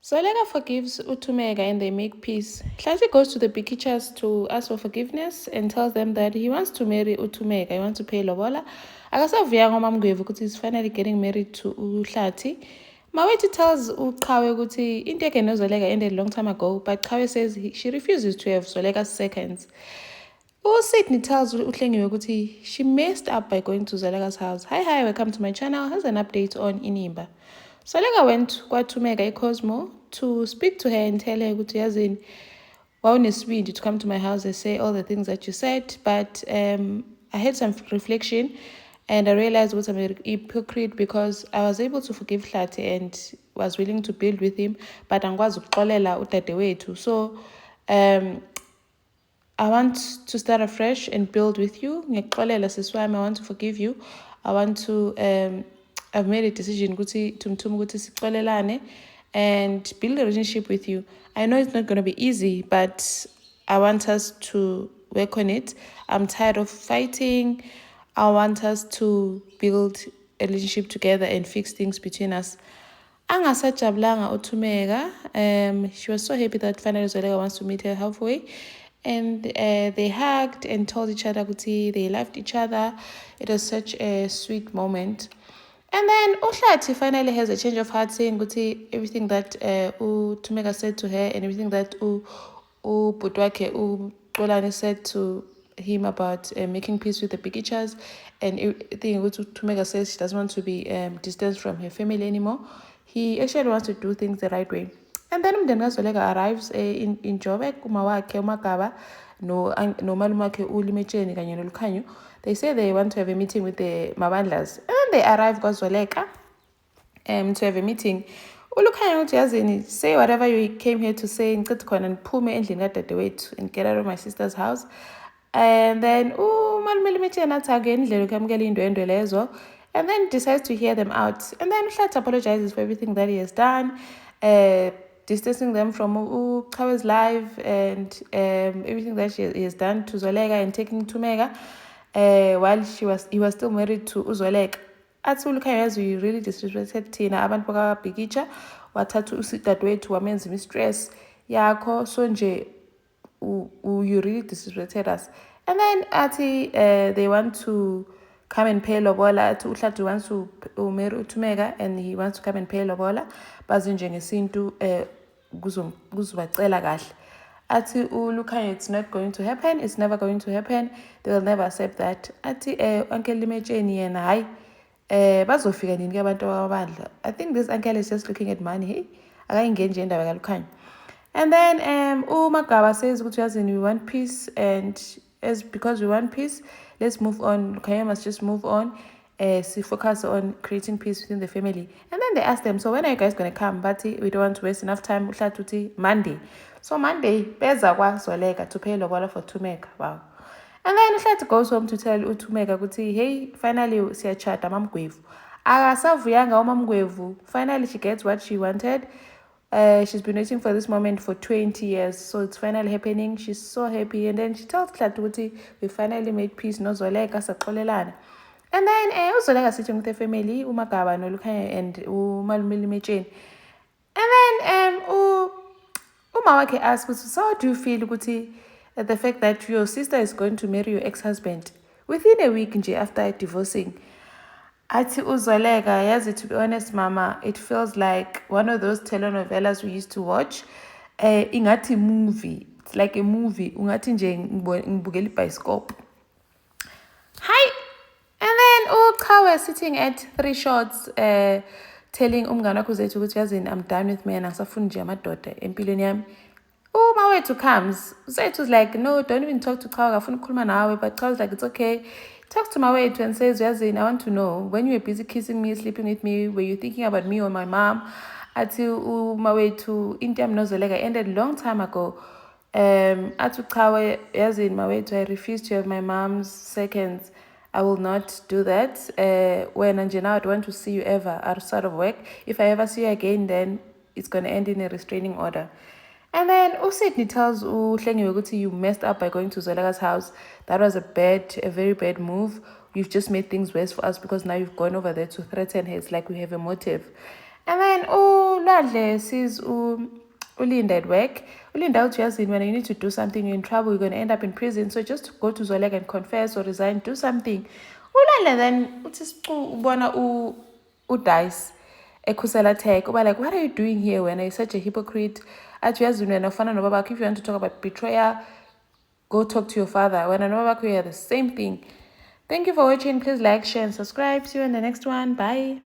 Zoleka forgives Utumega and they make peace. Hlathi goes to the Bikishas to ask for forgiveness and tells them that he wants to marry Utumega. He wants to pay lobola. Akasavuya ngomamgwevu ukuthi he's finally getting married to Hlathi. Mawethu tells Uqhawe ukuthi into yakhe noZoleka ended a long time ago, but Qhawe says she refuses to have Zoleka's seconds. Sydney tells Uhlengiwe ukuthi she messed up by going to Zoleka's house. Hi, welcome to my channel. Here's an update on Inimba. Zoleka went kwaThumeka eCosmo to speak to her and tell her ukuthi yazini wawunesibindi to come to my house and say all the things that you said, but I had some reflection and I realized what I'm a hypocrite because I was able to forgive Hlathi and was willing to build with him, but angikwazi ukuxolela udadewethu. So I want to start afresh and build with you. Ngiyaqolela sisi wami, I want to forgive you. I want to I've made a decision ukuthi sixolelane and build a relationship with you. I know it's not going to be easy, but I want us to work on it. I'm tired of fighting. I want us to build a relationship together and fix things between us. Angasajabulanga uThumeka. She was so happy that finally Zoleka wants to meet her halfway. And they hugged and told each other kuti they loved each other. It was such a sweet moment. And then Hlathi finally has a change of heart, saying kuti everything that Utumeka said to her and everything that Putwake Xolani said to him about making peace with the Bikishas, and everything Utumeka says she doesn't want to be distanced from her family anymore. He actually wants to do things the right way. And then umndeni kaZoleka arrives in Joburg, umawakhe uMagaba nomalume wakhe uLimetsheni kanye noLukhanyo. They say they want to have a meeting with the Mabandlas. And then they arrive kwaZoleka to have a meeting. uLukhanyo uthi yazini, say whatever you came here to say, ngicithe khona niphume endlini kadadewethu and get out of my sister's house. And then umalume Limetsheni athi akuyena indlela yokwamukela indwendwe lezo, and then decides to hear them out. And then Hlathi apologizes for everything that he has done, distancing them from Qhawe's life and everything that he has done to Zoleka and taking Thumeka while he was still married to Zoleka. Athi uLukhanyo yazi you really disrespected thina abantu bakaBikitsha, wathatha usidadewethu wamenza imistress yakho, so nje you really disrespected us. And then athi they want to come and pay lobola. Hlathi wants to marry uThumeka and he wants to come and pay lobola. Bazi njengesintu kuzobacela kahle. Athi uLukhanyo it's not going to happen. It's never going to happen. They will never accept that. Athi Uncle Limetsheni yena hayi bazofika nini ke abantu babandla. I think this uncle is just looking at money. Hey, akayingeni nje indaba kaLukhanyo. And then uMagaba says ukuthi yazini we want peace, and because we want peace, let's move on. Lukhanyo must just move on. Focus on creating peace within the family. And then they ask them, so when are you guys going to come? But we don't want to waste enough time. Monday. So Monday, beza kwaZoleka to pay lobola for Thumeka. Wow. And then Hlathi goes home to tell uThumeka ukuthi hey, finally siyachata mamgwevu. Akasavuyanga umamgwevu. Finally she gets what she wanted. She's been waiting for this moment for 20 years, so it's finally happening. She's so happy. And then she tells Hlathi ukuthi we finally made peace noZoleka saxolelana. And then uZoleka sitting with the family, uMagaba noLukhanyo and umalume Limetsheni. And then umawakhe asks, so how do you feel ukuthi the fact that your sister is going to marry your ex-husband within a week nje after divorcing? Athi uZoleka, yazi, to be honest mama, it feels like one of those telenovelas we used to watch. Ingathi movie. It's like a movie. Ungathi nje ngibukela ibhayiscope. Hi. And then uQhawe sitting at 3 shots telling umngane wakhe uZethu ukuthi yazini I'm done with men, angisafuni nje amadoda empilweni yami. Mawethu comes. Zethu's like, no, don't even talk to Qhawe, ngafuna ukukhuluma nawe. But Qhawe's like, it's okay. Talks to Mawethu and says, yazini, I want to know, when you were busy kissing me, sleeping with me, were you thinking about me or my mom? Athi Mawethu, into yami noZoleka ended a long time ago. Athi Qhawe, yazini Mawethu, I refuse to have my mom's seconds. I will not do that. When Anjana, I don't want to see you ever outside of work. If I ever see you again, then it's going to end in a restraining order. And then Sydney tells Uhlengiwe ukuthi you messed up by going to Zoleka's house. That was a very bad move. You've just made things worse for us because now you've gone over there to threaten her. It's like we have a motive. And then Lwandle sees Ulinda at work. Ulinda uthi uyazini when you need to do something, you're in trouble, you're going to end up in prison, so just go to Zoleka and confess or resign, do something. Ulwandle then uthi ubona uDice ekhusela Tech uba like, what are you doing here when you're such a hypocrite? Athi uyazini wena ufana nobabakho, if you want to talk about betrayal, go talk to your father. When I know about you, are the same thing. Thank you for watching. Please like, share, and subscribe. See you in the next one. Bye.